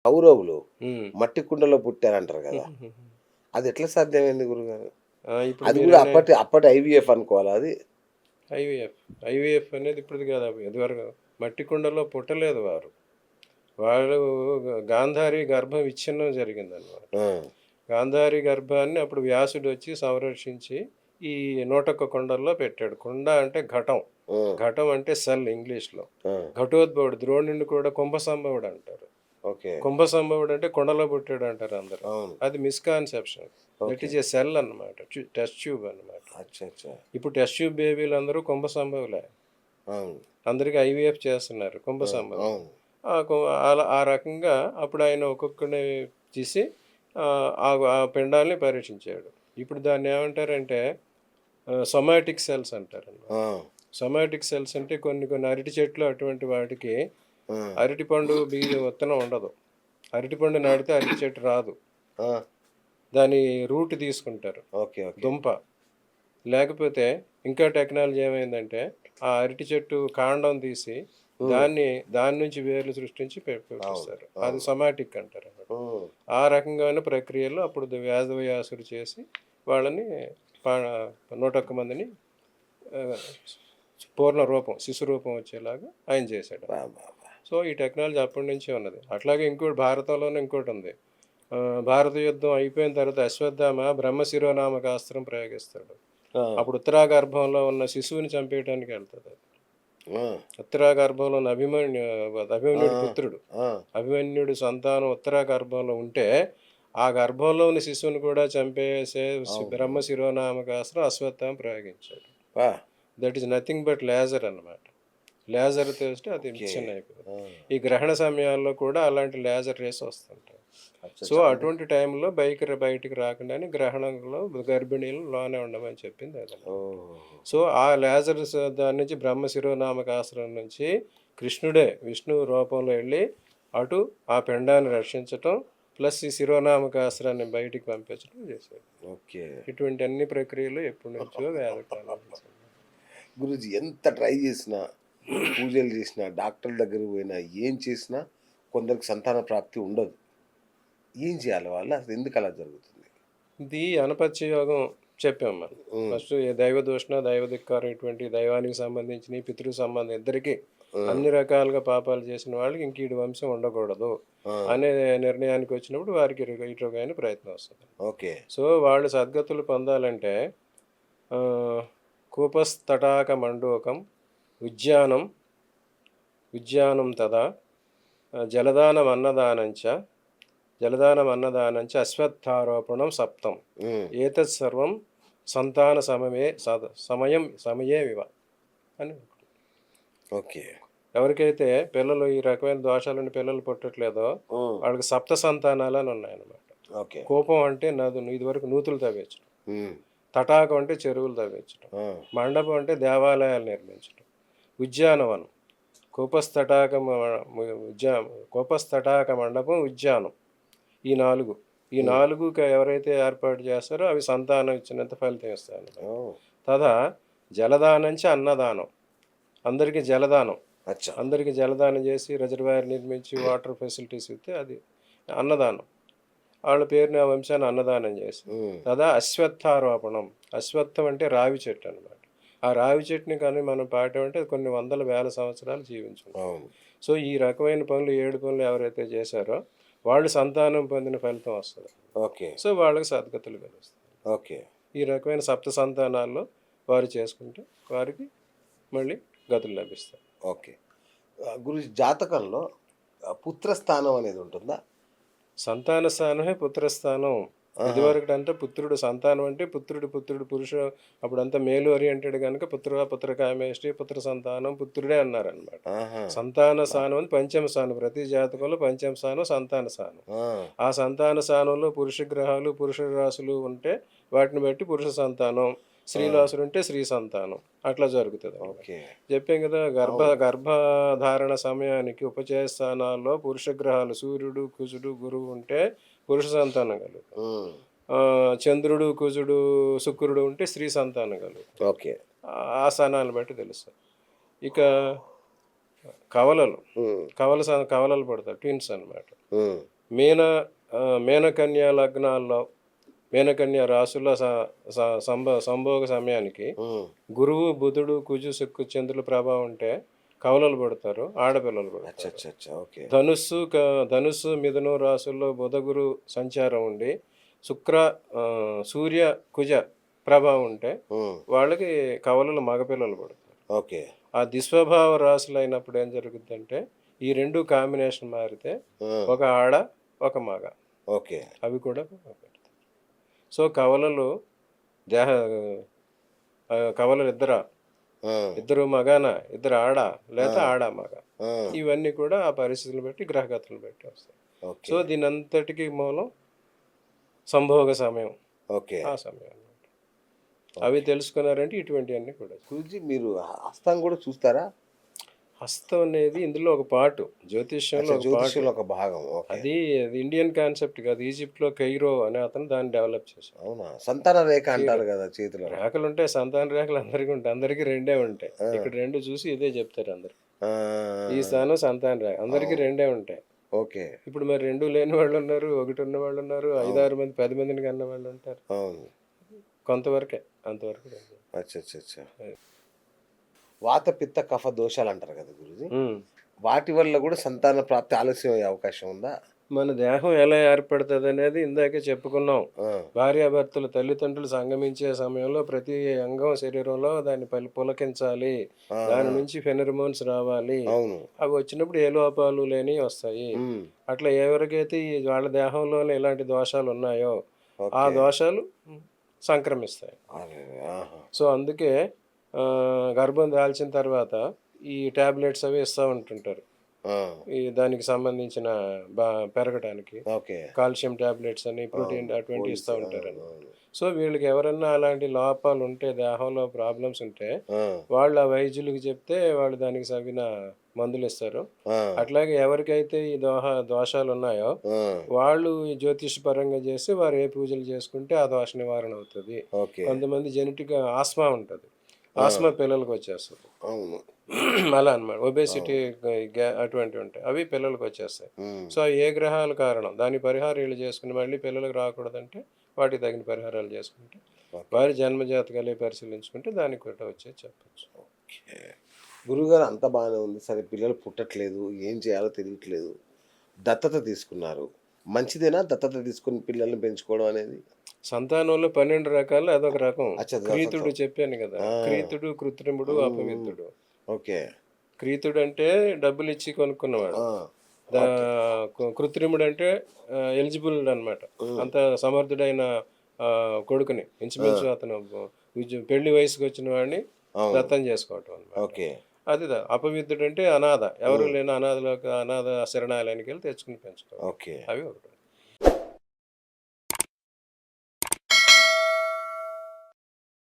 కౌరవులు హ్మ్. మట్టి కుండలో పుట్టారంటారు కదా! హుహుహుహు. అది ఎట్లా సాధ్యమైంది గురుగారు? ఇప్పుడు అది కూడా మీరనే అప్పటి ఐవీఎఫ్ అనుకోవాలా అది? ఐవీఎఫ్. ఐవీఎఫ్ అనేది ఇప్పటిది కాదు. ఇదివరకు మట్టి కుండలో పుట్టలేదు వారు. వాళ్ళు గాంధారి గర్భ విచ్ఛిన్నం జరిగిందనమాట. ఆ! గాంధారి గర్భాన్ని అప్పుడు వ్యాసుడొచ్చి సంరక్షించి ఈ 101 కుండల్లో పెట్టాడు. కుండ అంటే ఘటం. ఆ! ఘటం అంటే సెల్ ఇంగ్లీష్‌లో. ఆ! ఘటోద్భవుడు ద్రోణుడిని కూడా కుంభసంభవుడు అంటారు. ఓకే. కుంభసంభవుడు అంటే కుండలో పుట్టాడు అంటారు అందరూ. అవును. అది misconception. That okay. Is a cell అన్నమాట. టెస్ట్ ట్యూబ్ అన్నమాట. అచ్చా! అచ్చా! ఇప్పుడు టెస్ట్ ట్యూబ్ బేబీలందరూ కుంభసంభవులే. అవును. అందరికి ఐవీఎఫ్ చేస్తున్నారు ఆ! కుంభసంభవం. అవును. ఆ రకంగా అప్పుడు ఆయన ఒక్కొక్కడిని తీసి ఆ పిండాల్ని పరీక్షించాడు. ఇప్పుడు దాన్ని ఏమంటారంటే సొమాటిక్ సెల్స్ అంటారన్నమాట. ఆ! సొమాటిక్ సెల్స్ అంటే కొన్ని కొన్ని అరటి చెట్లు అటువంటి వాటికి ఆ! అరటిపండు విత్తనం ఉండదు. అరటిపండు నాటితే అరటి చెట్టు రాదు. ఆ! దాని రూట్ తీసుకుంటారు. ఓకే. ఓకే. దుంప. లేకపోతే ఇంకా టెక్నాలజీ ఏమైందంటే, ఆ అరటి చెట్టు కాండం తీసి, హ్మ్. దాని నుంచి వేర్లు సృష్టించి అవును. పుట్టిస్తారు. అది అవును. సొమాటిక్ అంటారన్నమాట. హ్మ్. ఆ రకంగాన ప్రక్రియలో అప్పుడు వేదవ్యాసుడు చేసి వాళ్ళని పా 101 మందిని ఆహ్, పూర్ణ రూపం, శిశు రూపం వచ్చేలాగా ఆయన బా! చేశాడన్నమాట. బా! బా! సో, ఈ టెక్నాలజీ అప్పటి నుంచే ఉన్నది. అట్లాగే ఇంకోటి భారతంలోనే ఇంకోటుంది. భారత యుద్ధం అయిపోయిన తర్వాత అశ్వత్థామ బ్రహ్మ శిరోనామకాస్త్రం ప్రయోగిస్తాడు. ఆ! అప్పుడు ఉత్తరాగర్భంలో ఉన్న శిశువుని చంపేయడానికి వెళ్తదది. ఆ! ఉత్తరాగర్భంలో ఉన్న ఆ! అభిమన్యుడి పుత్రుడు. ఆ! అభిమన్యుడి సంతానం ఉత్తరాగర్భంలో ఉంటే, ఆ గర్భంలో ఉన్న శిశువుని కూడా చంపేసే బ్రహ్మ అవునవును. శిరోనామకాస్త్రం అశ్వత్థామ ప్రయోగించాడు. అబ్బా! That is nothing but laser అన్నమాట. లేజర్ తోస్తే అది ఓకే. విచ్ఛిన్నమైపోతుంది. ఆ! ఈ గ్రహణ సమయాల్లో కూడా అలాంటి లేజర్ రేస్ వస్తుంటాయి. సో, అచ్చచ్చ! అంటే అటువంటి టైంలో బయటికి రాకుండానే గ్రహణంలో గర్భిణీలు లోనే ఉండమని చెప్పింది అదనమాట. ఓహోహో! సో, ఆ లేజర్స్ దాని నుంచి బ్రహ్మ శిరోనామకాస్త్రం నుంచి కృష్ణుడే విష్ణువు రూపంలో వెళ్ళి అటు ఆ పిండాన్ని రక్షించటం, ప్లస్ ఈ శిరోనామకాస్త్రాన్ని బయటికి పంపించడం చేశాడు. ఓకే. ఇటువంటి అన్ని ప్రక్రియలు ఎప్పటి నుంచో వేదకాలం నుంచి ఉన్నాయి. గురూజీ ఎంత ట్రై చేసినా, పూజలు చేసినా, డాక్టర్ల దగ్గరికి పోయినా, ఏం చేసినా కొందరికి సంతాన ప్రాప్తి ఉండదు. ఏం చేయాలి వాళ్ళు? అసలు ఎందుకలా జరుగుతుంది? ఇది అనపత్య యోగం చెప్పాం మనం. హ్మ్. ఫస్ట్ ఏ దైవ దూషణ, దైవ ధిక్కారం ఇటువంటి దైవానికి సంబంధించినయి, పితృ సంబంధం ఇద్దరికీ ఆ! అన్ని రకాలుగా పాపాలు చేసిన వాళ్ళకి ఇంక ఈడి వంశం ఉండకూడదు ఆ! అనే నిర్ణయానికి వచ్చినప్పుడు వారికి ఇటుకైన ప్రయత్నం వస్తది. ఓకే. సో, వాళ్ళు సద్గతులు పొందాలంటే ఆహ్, కూపస్తటాక మండూకం ఉద్యానం ఉద్యానం తదా జలదానమన్నదానంచ జలదానమన్నదానంచ అశ్వత్థారోపణం సప్తం. హ్మ్. ఏతత్ సర్వం సంతాన సమయేమివ అని. ఓకే. ఎవరికైతే పిల్లలు ఈ రకమైన దోషాలున్న పిల్లలు పుట్టట్లేదో హ్మ్. వాళ్ళకి సప్త సంతానాలని ఉన్నాయన్నమాట. ఓకే. కూపం అంటే ఇదివరకు నూతులు తవ్వించడం. హ్మ్. తటాకం అంటే చెరువులు తవ్వించడం. ఆ! మండపం అంటే దేవాలయాలు నిర్మించడం. ఉద్యానవనం కూపస్థటాక ఉద్యా కూపస్థటాక మండపం ఉద్యానం. ఈ 4 ఈ హ్మ్. 4కి ఎవరైతే ఏర్పాటు చేస్తారో అవి సంతానం ఇచ్చినంత ఫలితం ఇస్తాయన్నమాట. ఓహ్! తదా జలదానంచ అన్నదానం. అందరికీ జలదానం. అచ్చా! అందరికీ జలదానం చేసి రిజర్వాయర్ నిర్మించి వాటర్ ఫెసిలిటీస్ ఇస్తే అది అన్నదానం. వాళ్ళ పేరున ఆ వంశాన్ని అన్నదానం చేసి. హ్మ్. తదా అశ్వత్థారోపణం. అశ్వత్థం అంటే రావి చెట్టు అనమాట. ఆ రావి చెట్టుని కానీ మనం పాటామంటే కొన్ని వందల వేల సంవత్సరాలు జీవించుంటుంది. అవును. సో, ఈ రకమైన పనులు 7 పనులు ఎవరైతే చేశారో వాళ్ళు సంతానం పొందిన ఫలితం వస్తది. ఓకే. సో, వాళ్ళకి సద్గతులు కలుస్తాయి. ఓకే. ఈ రకమైన సప్త సంతానాల్లో వారు చేసుకుంటే వారికి మళ్ళీ గతులు లభిస్తాయి. ఓకే. గురూజీ జాతకంలో పుత్రస్థానం అనేది ఉంటుందా? సంతాన స్థానమే పుత్రస్థానం. ఆహా! ఇదివరకటంటే పుత్రుడు సంతానం అంటే పుత్రుడు అప్పుడంతా మేలు ఓరియెంటెడ్ గనుక పుత్రకామేష్టి పుత్ర సంతానం పుత్రుడే అన్నారనమాట. ఆహా! సంతాన అబ్బా! స్థానం అని పంచమ స్థానం. ప్రతి జాతకంలో పంచమ స్థానం సంతాన స్థానం. ఆ! ఆ సంతాన స్థానంలో పురుష గ్రహాలు, పురుష రాశులు ఉంటే వాటిని బట్టి పురుష సంతానం. ఆ! స్త్రీరాశులుంటే స్త్రీ సంతానం. అట్లా జరుగుతదనమాట. ఓకే. చెప్పాం కదా! అవును. గర్భధారణ సమయానికి ఉపచయ స్థానాల్లో పురుష గ్రహాలు సూర్యుడు, కుజుడు, గురువు ఉంటే పురుష సంతానం కలుగుతుంది. హ్మ్. చంద్రుడు, కుజుడు, శుక్రుడు ఉంటే స్త్రీ సంతానం కలుగుతుంది. ఓకే. ఆ స్థానాలను బట్టి తెలుస్తది. ఇక కవలలు. హ్మ్. కవలలు పుడతారు. ట్విన్స్ అనమాట. హ్మ్. మీన మీనకన్య లగ్నాల్లో మీనకన్య రాశుల్లో సంభోగ సమయానికి గురువు బుధుడు కుజు శుక్కు చంద్రుల ప్రభావం ఉంటే కవలలు పడతారు, ఆడపిల్లలు పడతారు. అచ్చా ఓకే. ధనుస్సు మిథునం రాశుల్లో బుధ గురు సంచారం ఉండి సూర్య కుజ ప్రభావం ఉంటే వాళ్ళకి కవలలు మగపిల్లలు పడతారు. ఓకే. ఆ దుస్వభావ రాశులు అయినప్పుడు ఏం జరుగుతుందంటే ఈ రెండు కాంబినేషన్ మారితే ఒక ఆడ ఒక మగ. ఓకే. అవి కూడా పెడతారు. సో కవలలు కవలలు ఇద్దరు మగాన, ఇద్దరు ఆడ, లేదా ఆడ మగ, ఇవన్నీ కూడా ఆ పరిస్థితులు బట్టి గ్రహగతులను బట్టి వస్తాయి. సో దీని అంతటికి మూలం సంభోగ సమయం. ఓకే. ఆ సమయం అవి తెలుసుకున్నారంటే ఇటువంటివన్నీ కూడా. గురూజీ మీరు హస్తం కూడా చూస్తారా? హస్తం అనేది ఇందులో ఒక పార్ట్, జ్యోతిష్యంలో ఒక భాగం. అది ఇండియన్ కాన్సెప్ట్ కాదు. ఈజిప్ట్లో కైరో అనే అతను దాన్ని డెవలప్ చేశాడు. అవునా? సంతాన రేఖ అంటారు కదా, చేతిలో రేఖలు ఉంటాయి, సంతాన రేఖలు అందరికీ ఉంటాయి, అందరికీ రెండే ఉంటాయి. ఇక్కడ రెండు చూసి ఇదే చెప్తారు అందరు. ఈ స్థానం సంతాన రేఖ అందరికీ రెండే ఉంటాయి. ఓకే. ఇప్పుడు మరి రెండు లేని వాళ్ళు ఉన్నారు, ఒకటి ఉన్న వాళ్ళు ఉన్నారు, 5-6 మంది 10 మందిని కన్న వాళ్ళు ఉంటారు. అవును, కొంతవరకే, అంతవరకు. అచ్చా. వాత పిత్త కఫ దోషాలు అంటారు కదా గురుజీ, వాటి వల్ల కూడా సంతాన ప్రాప్తి ఆలస్యం అయ్యే అవకాశం ఉందా? మన దేహం ఎలా ఏర్పడుతుంది అనేది ఇందాకే చెప్పుకున్నాం. భార్యాభర్తలు తల్లిదండ్రులు సంగమించే సమయంలో ప్రతి అంగం శరీరంలో దాన్ని పులకించాలి, దాని నుంచి ఫెనర్మోన్స్ రావాలి. అవి వచ్చినప్పుడు ఏ లోపాలు లేని వస్తాయి. అట్లా ఎవరికైతే వాళ్ళ దేహంలోనే ఇలాంటి దోషాలు ఉన్నాయో ఆ దోషాలు సంక్రమిస్తాయి. సో అందుకే గర్భం దాల్చిన తర్వాత ఈ టాబ్లెట్స్ అవి ఇస్తూ ఉంటుంటారు, ఈ దానికి సంబంధించిన పెరగడానికి కాల్షియం టాబ్లెట్స్ అని, ప్రోటీన్ అటువంటి ఇస్తూ ఉంటారు. సో వీళ్ళకి ఎవరన్నా అలాంటి లోపాలు ఉంటే, దేహంలో ప్రాబ్లమ్స్ ఉంటే వాళ్ళు ఆ వైద్యులకు చెప్తే వాళ్ళు దానికి తగిన మందులు ఇస్తారు. అట్లాగే ఎవరికైతే ఈ దోషాలు ఉన్నాయో వాళ్ళు ఈ జ్యోతిష పరంగా చేసి వారు ఏ పూజలు చేసుకుంటే ఆ దోష నివారణ అవుతుంది. కొంతమంది జెనెటిక్ ఆస్మా ఉంటుంది, ఆస్మా పిల్లలకు వచ్చేస్తుంది. అలా అనమాట. ఒబేసిటీ అటువంటివి ఉంటాయి, అవి పిల్లలకు వచ్చేస్తాయి. సో ఏ గ్రహాల కారణం, దాని పరిహారాలు చేసుకుని మళ్ళీ పిల్లలకు రాకూడదంటే వాటికి తగిన పరిహారాలు చేసుకుంటే, వారి జన్మజాతకాలే పరిశీలించుకుంటే దానికి కూడా వచ్చేది చెప్పచ్చు. గురుగారు అంత బాగానే ఉంది, సరే పిల్లలు పుట్టట్లేదు, ఏం చేయాలో తెలియట్లేదు, దత్తత తీసుకున్నారు, మంచిదేనా దత్తత తీసుకుని పిల్లల్ని పెంచుకోవడం అనేది? సంతానంలో 12 రకాలు, అదొక రకం. క్రీతుడు చెప్పాను కదా, క్రీతుడు, కృత్రిముడు, అపవిత్రుడు. ఓకే. క్రీతుడు అంటే డబ్బులు ఇచ్చి కొనుక్కున్నవాడు, కృత్రిముడు అంటే ఎలిజిబుల్ అనమాట, అంత సమర్థుడైన కొడుకుని ఇంచుమించు అతను పెళ్లి వయసుకు వచ్చిన వాడిని దత్తం చేసుకోవటం అనమాట. అది అపవిత్రుడు అంటే అనాథ, ఎవరు లేని అనాథ శరణాలయానికి వెళ్ళి తెచ్చుకుని పెంచుకోవాలి. అవి ఒకటి.